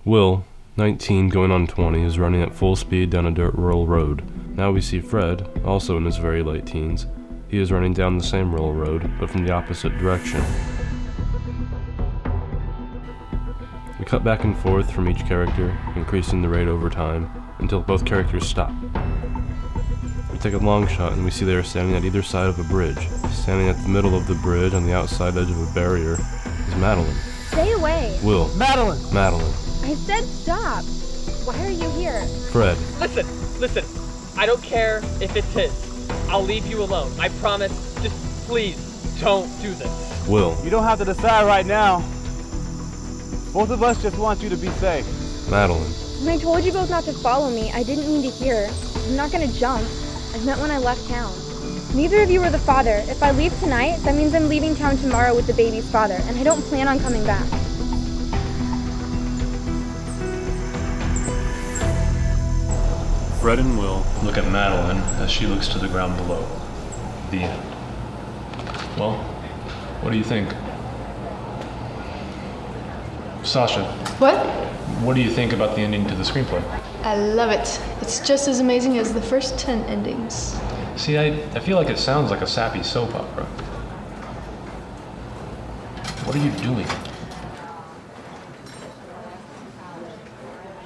Will, 19 going on 20, is running at full speed down a dirt rural road. Now we see Fred, also in his very late teens. He is running down the same rural road, but from the opposite direction. We cut back and forth from each character, increasing the rate over time, until both characters stop. We take a long shot and we see they are standing at either side of a bridge. Standing at the middle of the bridge on the outside edge of a barrier is Madeline. Stay away. Will. Madeline! Madeline. I said stop. Why are you here? Fred. Listen. I don't care if it's his. I'll leave you alone. I promise. Just please don't do this. Will. You don't have to decide right now. Both of us just want you to be safe. Madeline. When I told you both not to follow me, I didn't mean to hear. I'm not gonna jump. I meant when I left town. Neither of you were the father. If I leave tonight, that means I'm leaving town tomorrow with the baby's father, and I don't plan on coming back. Fred and Will look at Madeline as she looks to the ground below. The end. Well, what do you think? Sasha, What? what do you think about the ending to the screenplay? I love it. It's just as amazing as the first 10 endings. See, I feel like it sounds like a sappy soap opera. What are you doing?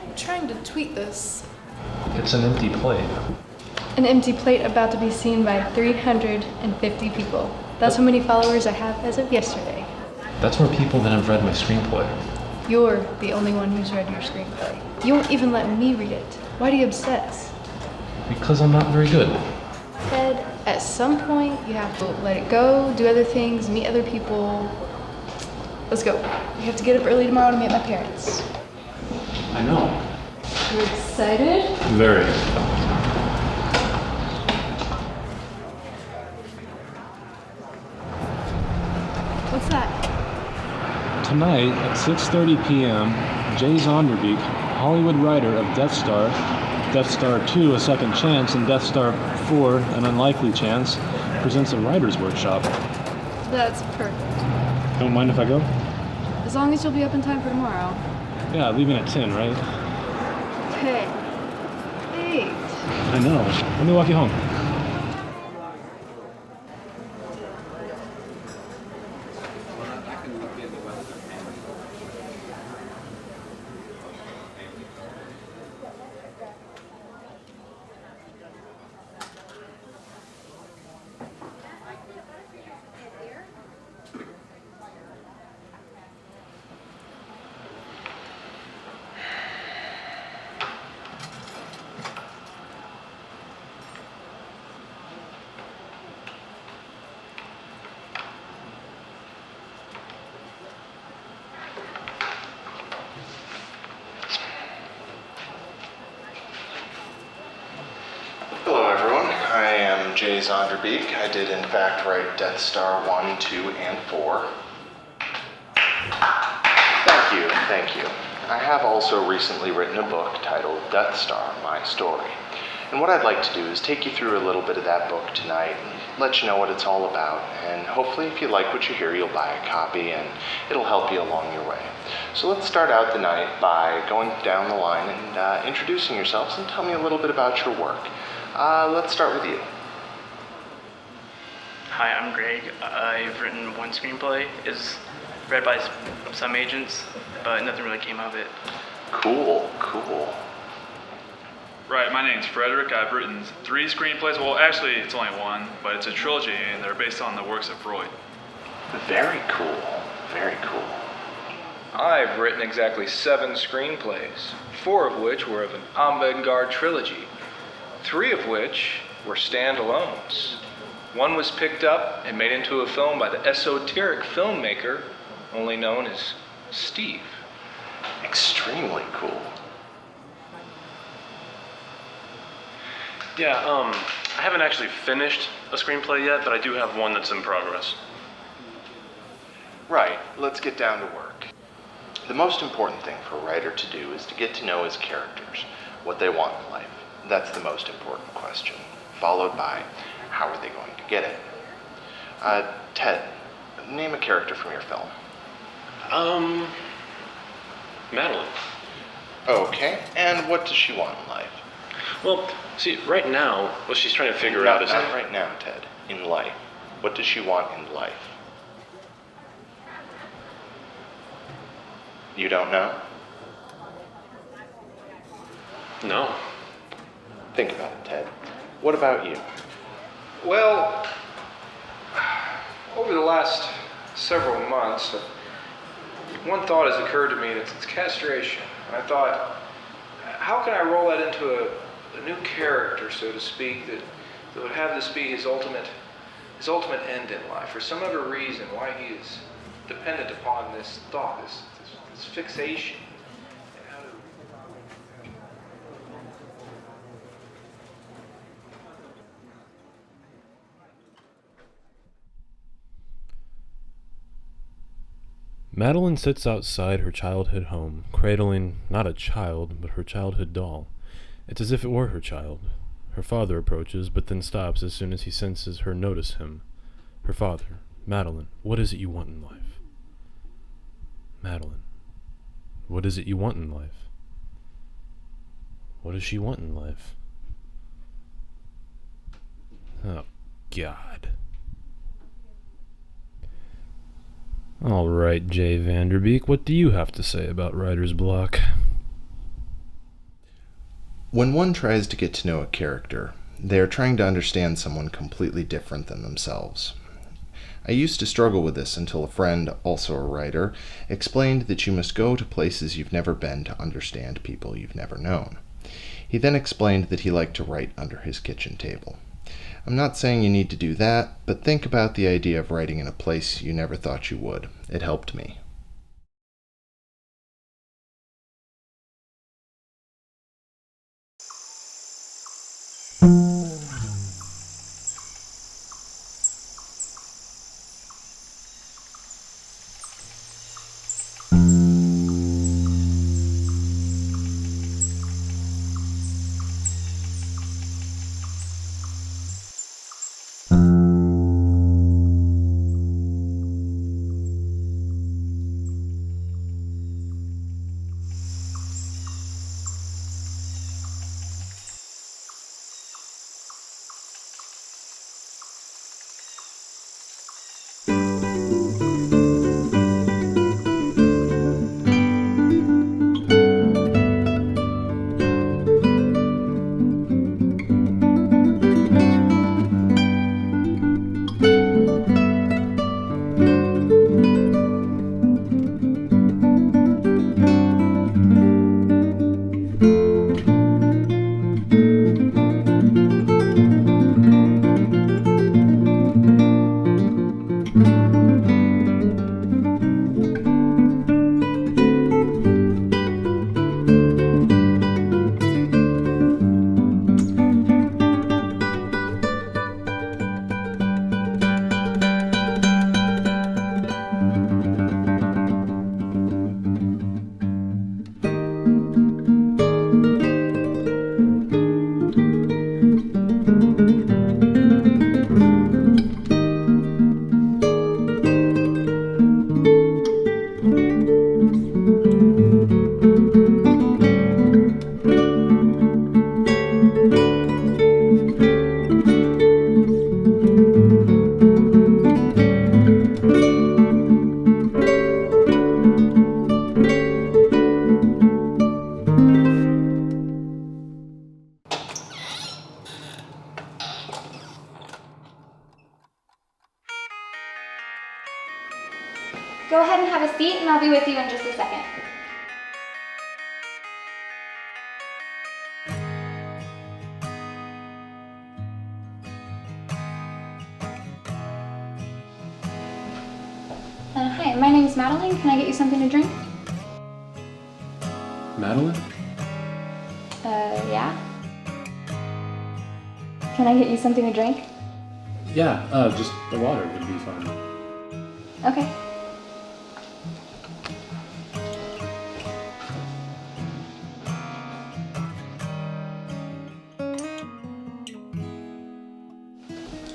I'm trying to tweet this. It's an empty plate. An empty plate about to be seen by 350 people. That's how many followers I have as of yesterday. That's more people than have read my screenplay. You're the only one who's read your screenplay. You won't even let me read it. Why do you obsess? Because I'm not very good. Ted, at some point you have to let it go, do other things, meet other people. Let's go. We have to get up early tomorrow to meet my parents. I know. You excited? Very. What's that? Tonight at 6:30 p.m., Jay Zonderbeek, Hollywood writer of Death Star, Death Star 2, A Second Chance, and Death Star 4, An Unlikely Chance, presents a writer's workshop. That's perfect. Don't mind if I go? As long as you'll be up in time for tomorrow. Yeah, leaving at 10, right? Okay. 8. I know. Let me walk you home. Hello everyone, I am Jay Zonderbeek. I did in fact write Death Star 1, 2, and 4. Thank you. I have also recently written a book titled Death Star, My Story. And what I'd like to do is take you through a little bit of that book tonight and let you know what it's all about. And hopefully if you like what you hear, you'll buy a copy and it'll help you along your way. So let's start out the night by going down the line and introducing yourselves and tell me a little bit about your work. Let's start with you. Hi, I'm Greg. I've written one screenplay. It's read by some agents, but nothing really came of it. Cool. Right, my name's Frederick. I've written 3 screenplays. Well, actually, it's only one, but it's a trilogy, and they're based on the works of Freud. Very cool. I've written exactly 7 screenplays, 4 of which were of an avant-garde trilogy, 3 of which were standalones. One was picked up and made into a film by the esoteric filmmaker, only known as Steve. Extremely cool. Yeah, I haven't actually finished a screenplay yet, but I do have one that's in progress. Right, let's get down to work. The most important thing for a writer to do is to get to know his characters, what they want in life. That's the most important question, followed by how are they going to get it. Ted, name a character from your film. Madeline. Okay, and what does she want in life? Well, see, right now, what she's trying to figure out is... Not right now, Ted. In life. What does she want in life? You don't know? No. Think about it, Ted. What about you? Well, over the last several months, one thought has occurred to me, and it's castration. And I thought, how can I roll that into a new character, so to speak, that would have this be his ultimate end in life, for some other reason why he is dependent upon this thought, this fixation. Madeline sits outside her childhood home, cradling not a child, but her childhood doll. It's as if it were her child. Her father approaches, but then stops as soon as he senses her notice him. Her father, Madeline, what is it you want in life? Madeline, what is it you want in life? What does she want in life? Oh, God. All right, Jay Vanderbeek, what do you have to say about writer's block? When one tries to get to know a character, they are trying to understand someone completely different than themselves. I used to struggle with this until a friend, also a writer, explained that you must go to places you've never been to understand people you've never known. He then explained that he liked to write under his kitchen table. I'm not saying you need to do that, but think about the idea of writing in a place you never thought you would. It helped me. Go ahead and have a seat, and I'll be with you in just a second. Hi, my name's Madeline. Can I get you something to drink? Madeline? Yeah? Can I get you something to drink? Yeah, just the water would be fine. Okay.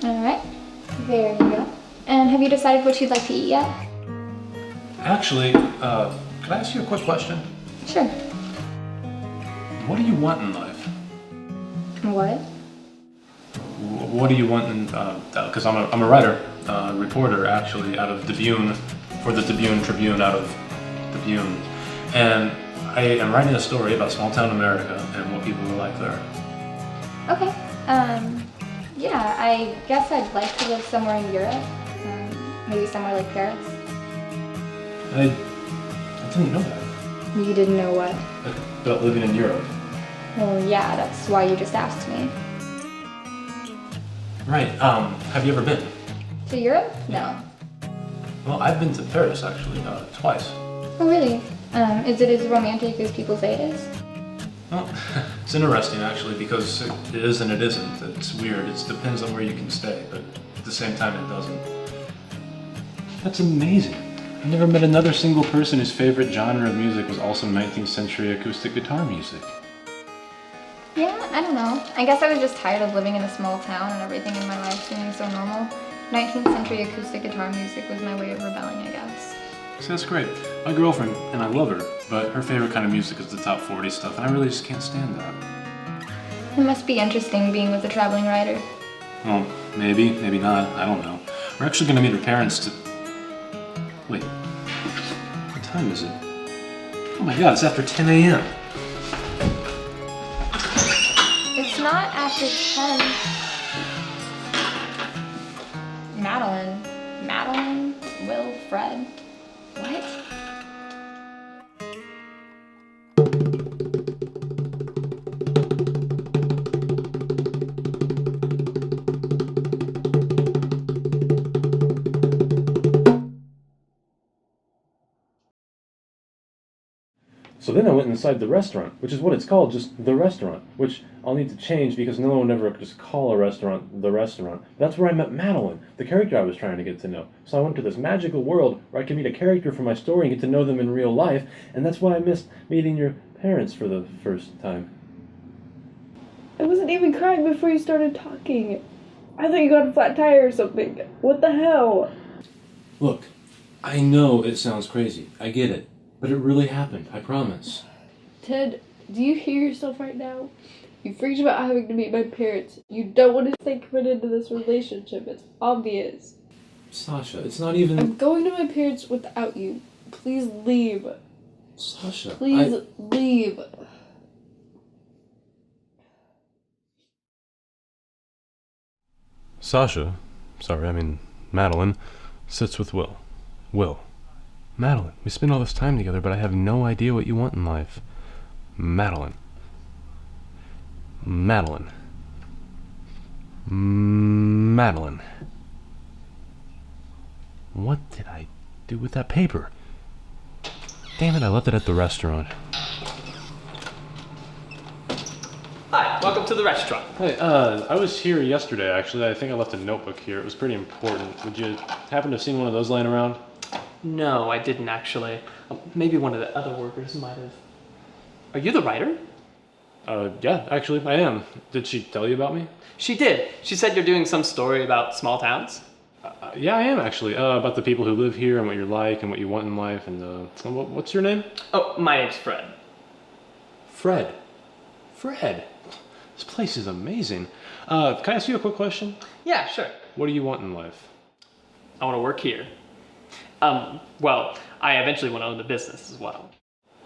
Alright, there you go. And have you decided what you'd like to eat yet? Actually, can I ask you a quick question? Sure. what do you want in life? What? What do you want in, because I'm a writer, reporter actually, out of Debune, for the Debune Tribune out of Debune. And I am writing a story about small town America and what people are like there. Okay. Yeah, I guess I'd like to live somewhere in Europe. Maybe somewhere like Paris. I didn't know that. You didn't know what? About living in Europe. Well, yeah, that's why you just asked me. Right, have you ever been? To Europe? No. Well, I've been to Paris actually, twice. Oh, really? Is it as romantic as people say it is? Well, it's interesting actually because it is and it isn't. It's weird. It depends on where you can stay, but at the same time it doesn't. That's amazing. I've never met another single person whose favorite genre of music was also 19th century acoustic guitar music. Yeah, I don't know. I guess I was just tired of living in a small town and everything in my life seeming so normal. 19th century acoustic guitar music was my way of rebelling, I guess. See, that's great. My girlfriend, and I love her, but her favorite kind of music is the top 40 stuff, and I really just can't stand that. It must be interesting being with a traveling writer. Well, maybe, maybe not. I don't know. We're actually going to meet her parents to... Wait. What time is it? Oh my god, it's after 10 a.m. It's not after 10. Madeline, Will, Fred. What? So then I went inside the restaurant, which is what it's called, just the restaurant, which I'll need to change because no one would ever just call a restaurant the restaurant. That's where I met Madeline, the character I was trying to get to know. So I went to this magical world where I could meet a character for my story and get to know them in real life, and that's why I missed meeting your parents for the first time. I wasn't even crying before you started talking. I thought you got a flat tire or something. What the hell? Look, I know it sounds crazy. I get it. But it really happened, I promise. Ted, do you hear yourself right now? You freaked about having to meet my parents. You don't want to stay committed to this relationship. It's obvious. Sasha, it's not even... I'm going to my parents without you. Please leave. Sasha, Please leave. Sasha, Madeline, sits with Will. Will. Madeline, we spend all this time together, but I have no idea what you want in life. Madeline. Madeline. Madeline. What did I do with that paper? Damn it, I left it at the restaurant. Hi, welcome to the restaurant. Hey, I was here yesterday actually. I think I left a notebook here. It was pretty important. Would you happen to have seen one of those laying around? No, I didn't actually. Maybe one of the other workers might have. Are you the writer? Yeah, actually, I am. Did she tell you about me? She did. She said you're doing some story about small towns. Yeah, I am actually. About the people who live here and what you're like and what you want in life. And what's your name? Oh, my name's Fred. Fred. Fred. This place is amazing. Can I ask you a quick question? Yeah, sure. What do you want in life? I want to work here. Well, I eventually want to own the business as well.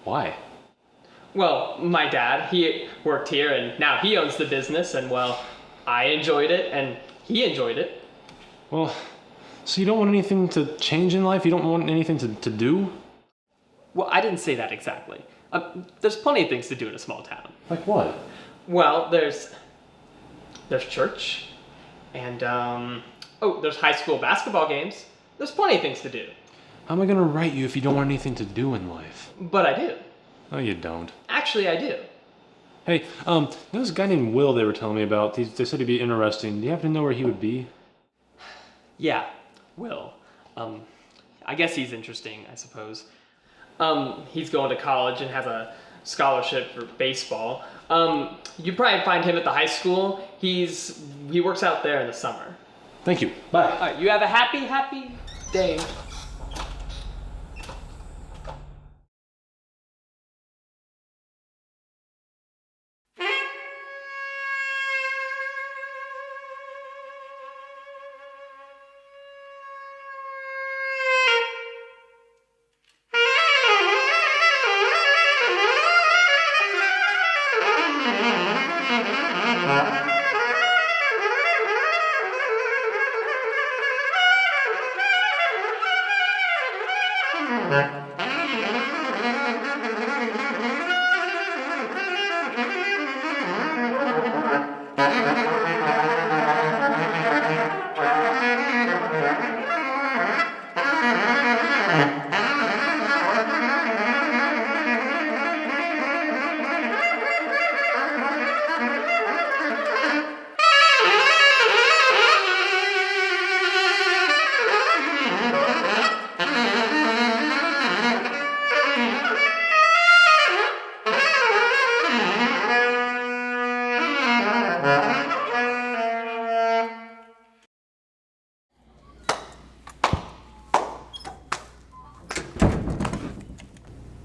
Why? Well, my dad, he worked here and now he owns the business and well, I enjoyed it and he enjoyed it. Well, so you don't want anything to change in life? You don't want anything to do? Well, I didn't say that exactly. There's plenty of things to do in a small town. Like what? Well, there's church and, there's high school basketball games. There's plenty of things to do. How am I gonna write you if you don't want anything to do in life? But I do. No, you don't. Actually, I do. Hey, there's a guy named Will they were telling me about. They said he'd be interesting. Do you happen to know where he would be? Yeah, Will. I guess he's interesting, I suppose. He's going to college and has a scholarship for baseball. You probably find him at the high school. He works out there in the summer. Thank you. Bye. All right, you have a happy day.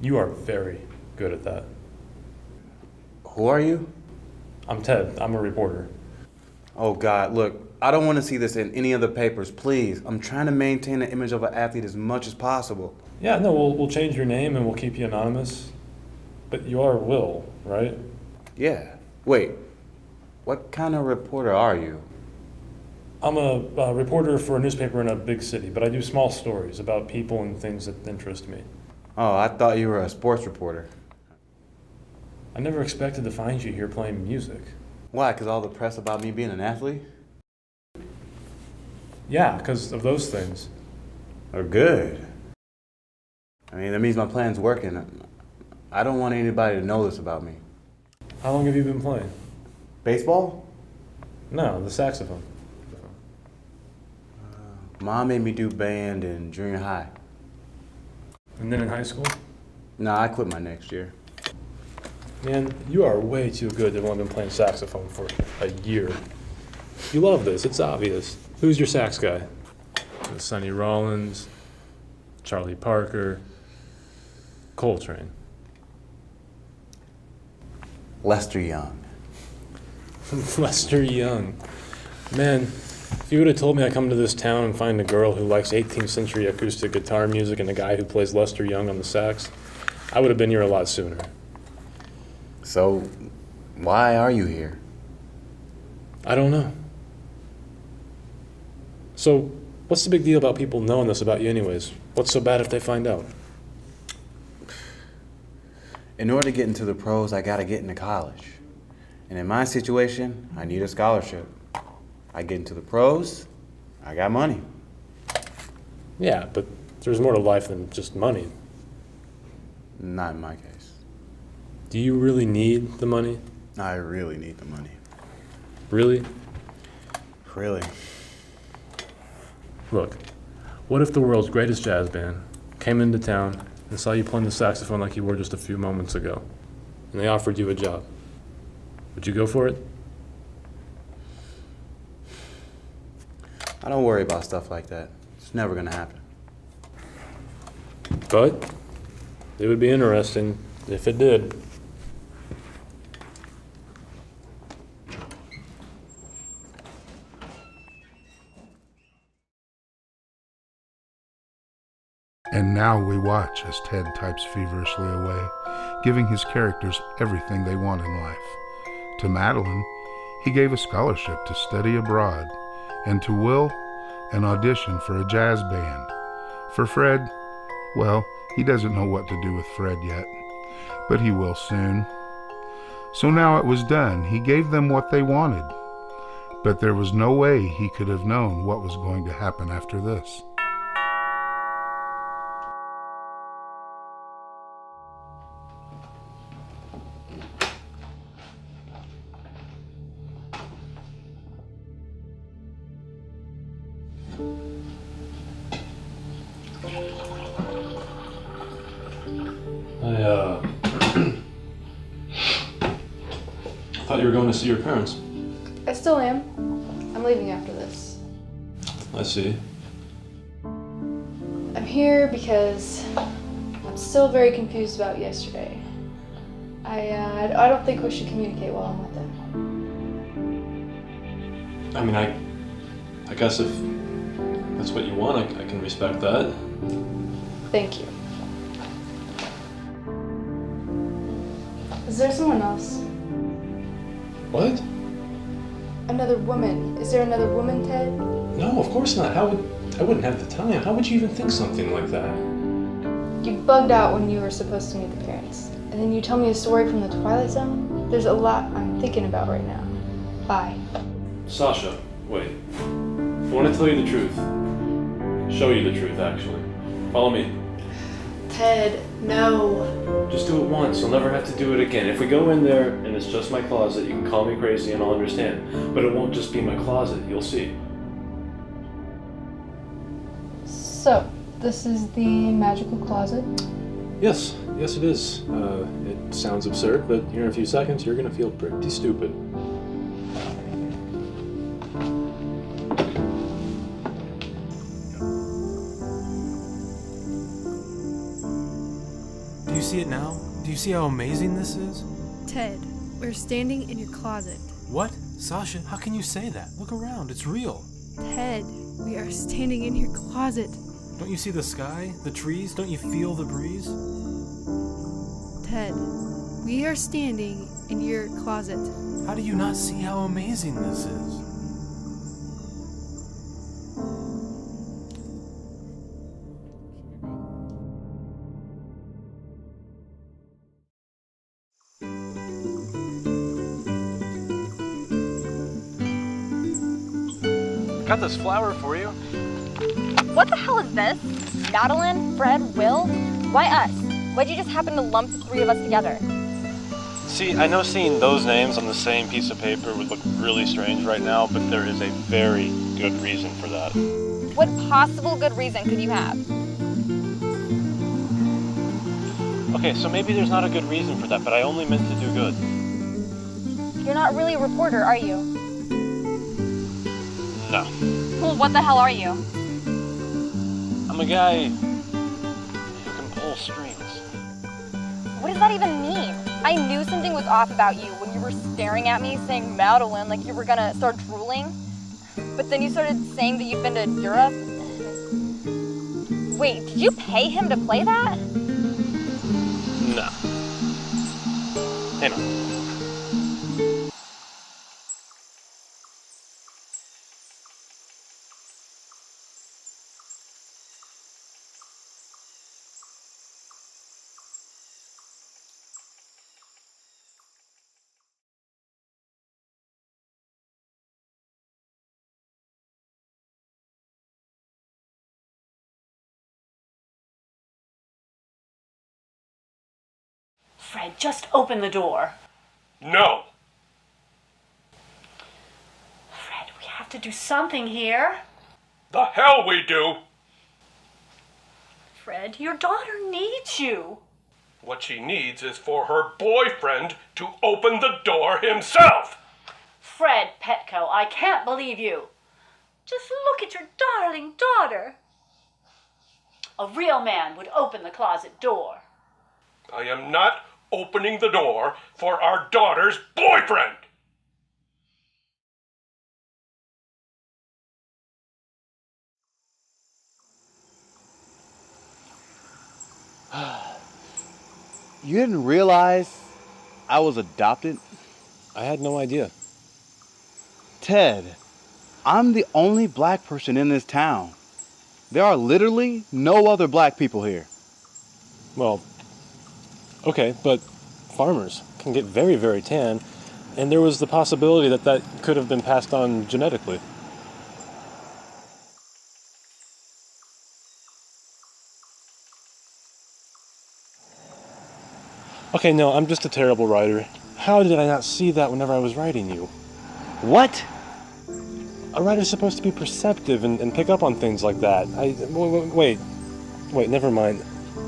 You are very good at that. Who are you? I'm Ted. I'm a reporter. Oh God, look, I don't want to see this in any of the papers, please. I'm trying to maintain the image of an athlete as much as possible. Yeah, no, we'll change your name and we'll keep you anonymous. But you are Will, right? Yeah. Wait, what kind of reporter are you? I'm a reporter for a newspaper in a big city, but I do small stories about people and things that interest me. Oh, I thought you were a sports reporter. I never expected to find you here playing music. Why, because all the press about me being an athlete? Yeah, because of those things. Oh, good. I mean, that means my plan's working. I don't want anybody to know this about me. How long have you been playing? Baseball? No, the saxophone. Mom made me do band in junior high. And then in high school? Nah, I quit my next year. Man, you are way too good to have only been playing saxophone for a year. You love this, it's obvious. Who's your sax guy? Sonny Rollins, Charlie Parker, Coltrane. Lester Young. Lester Young. Man, if you would have told me I come to this town and find a girl who likes 18th century acoustic guitar music and a guy who plays Lester Young on the sax, I would have been here a lot sooner. So, why are you here? I don't know. So, what's the big deal about people knowing this about you anyways? What's so bad if they find out? In order to get into the pros, I gotta get into college. And in my situation, I need a scholarship. I get into the pros, I got money. Yeah, but there's more to life than just money. Not in my case. Do you really need the money? I really need the money. Really? Really. Look, what if the world's greatest jazz band came into town and saw you playing the saxophone like you were just a few moments ago, and they offered you a job? Would you go for it? I don't worry about stuff like that. It's never gonna happen. But it would be interesting if it did. And now we watch as Ted types feverishly away, giving his characters everything they want in life. To Madeline, he gave a scholarship to study abroad, and to Will, an audition for a jazz band. For Fred, well, he doesn't know what to do with Fred yet, but he will soon. So now it was done. He gave them what they wanted, but there was no way he could have known what was going to happen after this. I thought you were going to see your parents. I still am. I'm leaving after this. I see. I'm here because I'm still very confused about yesterday. I don't think we should communicate while I'm with them. I mean, I guess if that's what you want, I can respect that. Thank you. Is there someone else? What? Another woman. Is there another woman, Ted? No, of course not. I wouldn't have the time. How would you even think something like that? You bugged out when you were supposed to meet the parents. And then you tell me a story from the Twilight Zone? There's a lot I'm thinking about right now. Bye. Sasha, wait. I want to tell you the truth. Show you the truth, actually. Follow me. Ted, no. Just do it once. You'll never have to do it again. If we go in there and it's just my closet, you can call me crazy and I'll understand. But it won't just be my closet. You'll see. So, this is the magical closet? Yes. Yes, it is. It sounds absurd, but here in a few seconds, you're going to feel pretty stupid. Do you see it now? Do you see how amazing this is? Ted, we're standing in your closet. What? Sasha, how can you say that? Look around, it's real. Ted, we are standing in your closet. Don't you see the sky, the trees? Don't you feel the breeze? Ted, we are standing in your closet. How do you not see how amazing this is? Got this flower for you. What the hell is this? Madeline? Fred? Will? Why us? Why'd you just happen to lump the three of us together? See, I know seeing those names on the same piece of paper would look really strange right now, but there is a very good reason for that. What possible good reason could you have? Okay, so maybe there's not a good reason for that, but I only meant to do good. You're not really a reporter, are you? No. Well, what the hell are you? I'm a guy who can pull strings. What does that even mean? I knew something was off about you when you were staring at me saying Madeline like you were gonna start drooling. But then you started saying that you've been to Europe. Wait, did you pay him to play that? No. Hey, no. Fred, just open the door. No. Fred, we have to do something here. The hell we do. Fred, your daughter needs you. What she needs is for her boyfriend to open the door himself. Fred Petco, I can't believe you. Just look at your darling daughter. A real man would open the closet door. I am not opening the door for our daughter's boyfriend. You didn't realize I was adopted? I had no idea. Ted, I'm the only black person in this town. There are literally no other black people here. Well, okay, but farmers can get very, very tan, and there was the possibility that that could have been passed on genetically. Okay, no, I'm just a terrible writer. How did I not see that whenever I was writing you? What? A writer's supposed to be perceptive and pick up on things like that. Wait, never mind.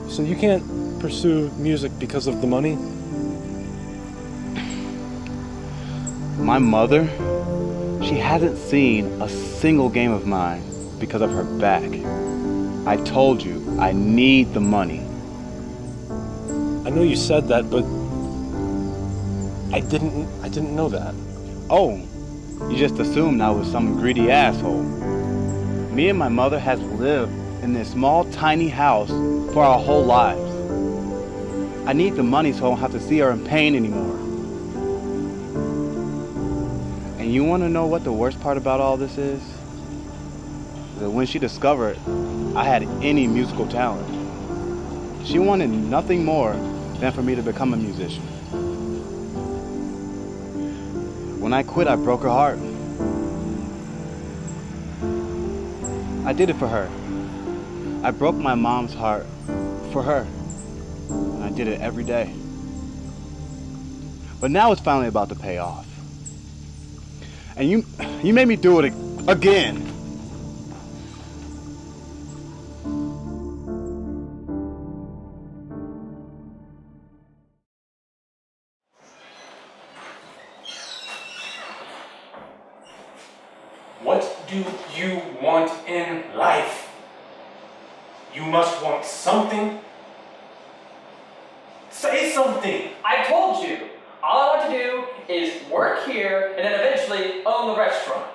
So you can't pursue music because of the money? My mother, she hasn't seen a single game of mine because of her back. I told you, I need the money. I know you said that, but I didn't know that. Oh, you just assumed I was some greedy asshole. Me and my mother has lived in this small, tiny house for our whole lives. I need the money so I don't have to see her in pain anymore. And you want to know what the worst part about all this is? That when she discovered I had any musical talent, she wanted nothing more than for me to become a musician. When I quit, I broke her heart. I did it for her. I broke my mom's heart for her. And I did it every day. But now it's finally about to pay off. And you made me do it again. What do you want in life? You must want something. Say something. I told you. All I want to do is work here and then eventually own the restaurant.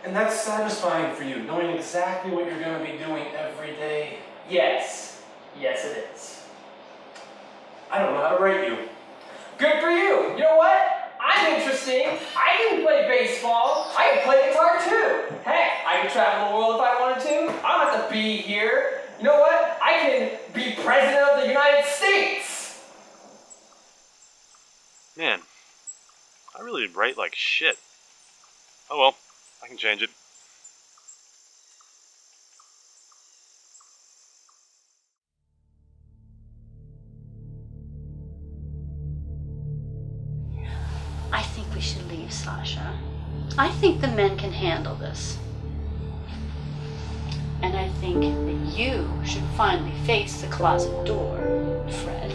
And that's satisfying for you, knowing exactly what you're going to be doing every day. Yes. Yes, it is. I don't know how to rate you. Good for you. You know what? I'm interesting. I can play baseball. I can play guitar too. Heck, I can travel the world if I wanted to. I don't have to be here. You know what? I can be president of the United States. Man, I really write like shit. Oh well, I can change it. I think we should leave, Sasha. I think the men can handle this. And I think that you should finally face the closet door, Fred.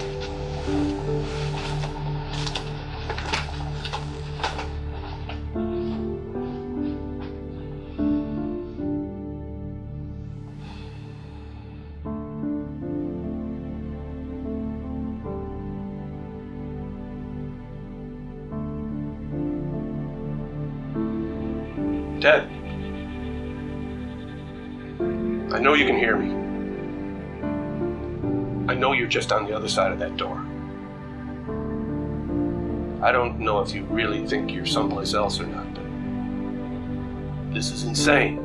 Ted, I know you can hear me. I know you're just on the other side of that door. I don't know if you really think you're someplace else or not, but this is insane.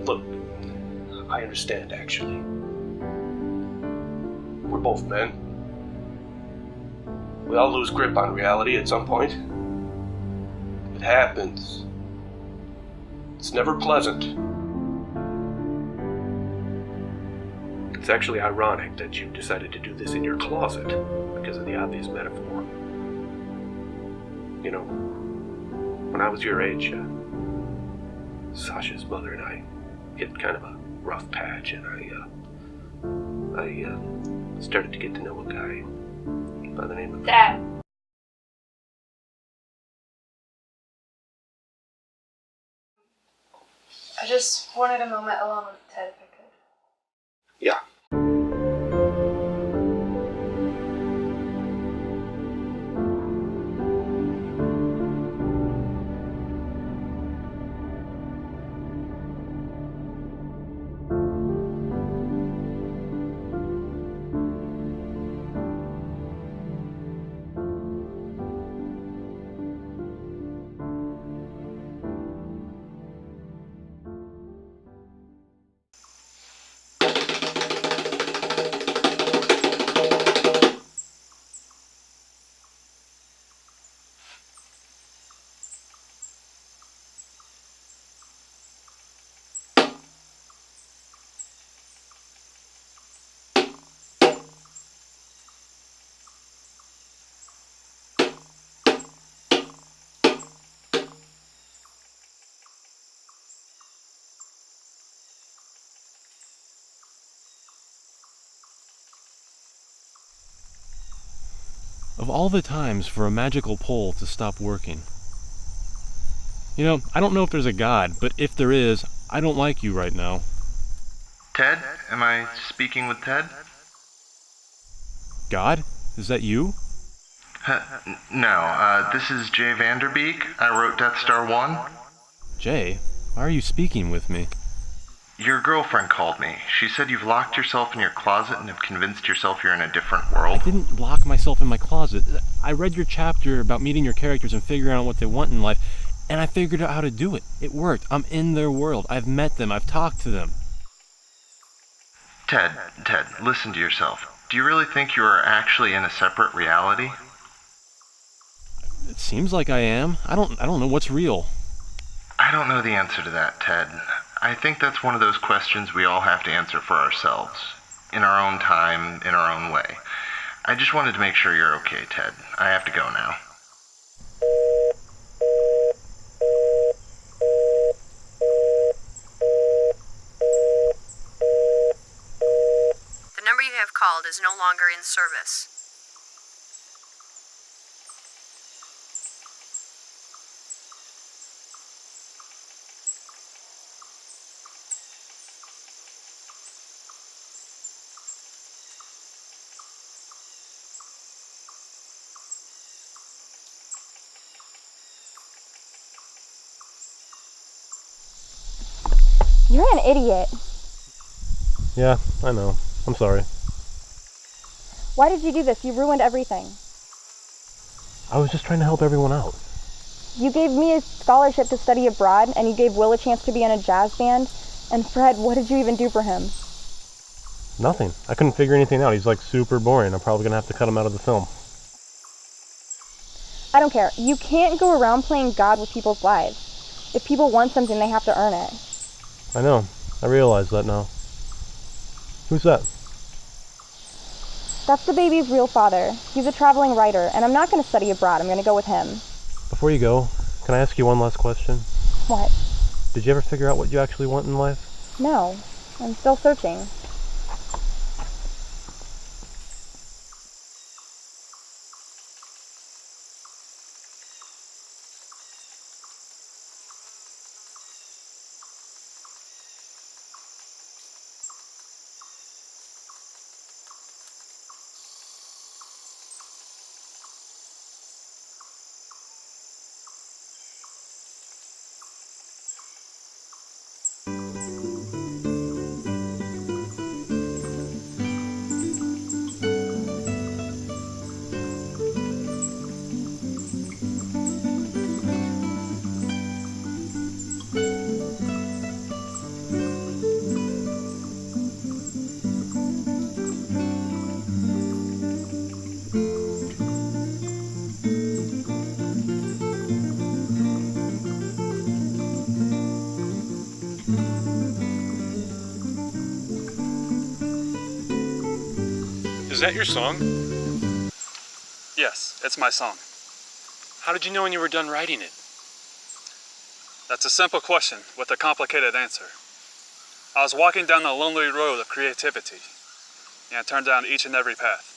Look, I understand actually. We're both men. We all lose grip on reality at some point. It happens. It's never pleasant. It's actually ironic that you decided to do this in your closet because of the obvious metaphor. You know, when I was your age, Sasha's mother and I hit kind of a rough patch, and I started to get to know a guy by the name of Dad. I just wanted a moment alone with Ted if I could. Yeah. Of all the times for a magical pole to stop working. You know, I don't know if there's a God, but if there is, I don't like you right now. Ted? Am I speaking with Ted? God? Is that you? No, this is Jay Vanderbeek. I wrote Death Star 1. Jay, why are you speaking with me? Your girlfriend called me. She said you've locked yourself in your closet and have convinced yourself you're in a different world. I didn't lock myself in my closet. I read your chapter about meeting your characters and figuring out what they want in life, and I figured out how to do it. It worked. I'm in their world. I've met them. I've talked to them. Ted, listen to yourself. Do you really think you are actually in a separate reality? seems like I am. I don't know what's real. I don't know the answer to that, Ted. I think that's one of those questions we all have to answer for ourselves, in our own time, in our own way. I just wanted to make sure you're okay, Ted. I have to go now. The number you have called is no longer in service. You're an idiot. Yeah, I know. I'm sorry. Why did you do this? You ruined everything. I was just trying to help everyone out. You gave me a scholarship to study abroad, and you gave Will a chance to be in a jazz band. And Fred, what did you even do for him? Nothing. I couldn't figure anything out. He's like super boring. I'm probably gonna have to cut him out of the film. I don't care. You can't go around playing God with people's lives. If people want something, they have to earn it. I know. I realize that now. Who's that? That's the baby's real father. He's a traveling writer, and I'm not going to study abroad. I'm going to go with him. Before you go, can I ask you one last question? What? Did you ever figure out what you actually want in life? No. I'm still searching. Is that your song? Yes, it's my song. How did you know when you were done writing it? That's a simple question with a complicated answer. I was walking down the lonely road of creativity, and I turned down each and every path.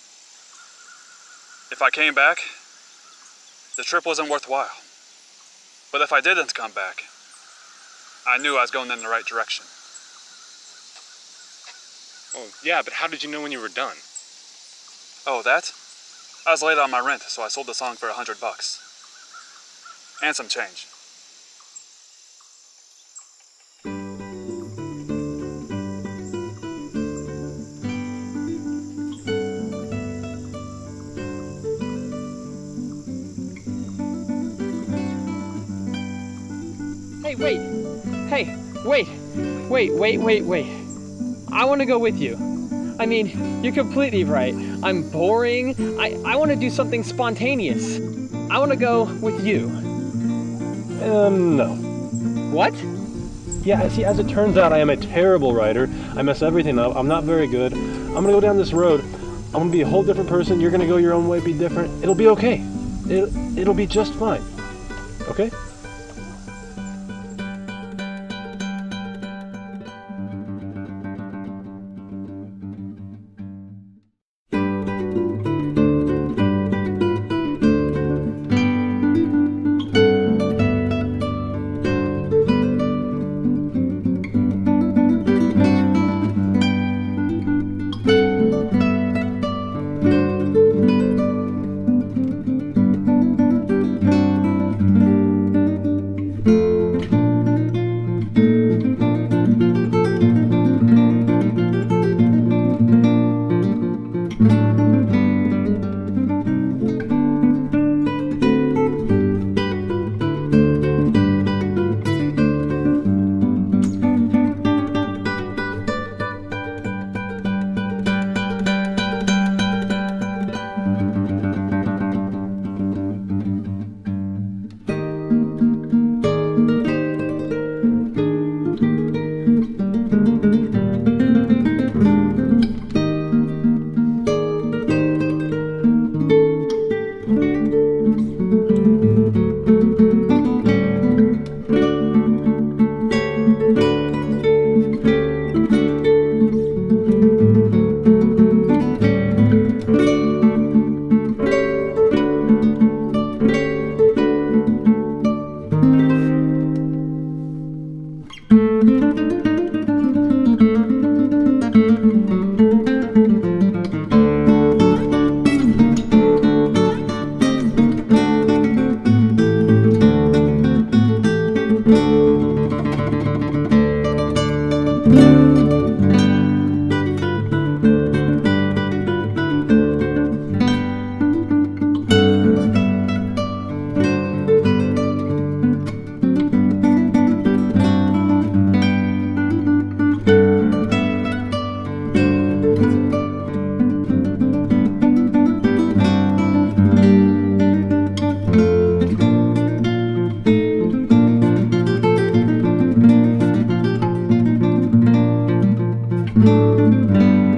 If I came back, the trip wasn't worthwhile. But if I didn't come back, I knew I was going in the right direction. Oh, yeah, but how did you know when you were done? Oh, that? I was late on my rent, so I sold the song for $100. And some change. Hey, wait. Hey, wait. I want to go with you. I mean, you're completely right. I'm boring. I want to do something spontaneous. I want to go with you. No. What? Yeah, see, as it turns out, I am a terrible writer. I mess everything up. I'm not very good. I'm gonna go down this road. I'm gonna be a whole different person. You're gonna go your own way, be different. It'll be okay. It'll be just fine. Okay? Bye.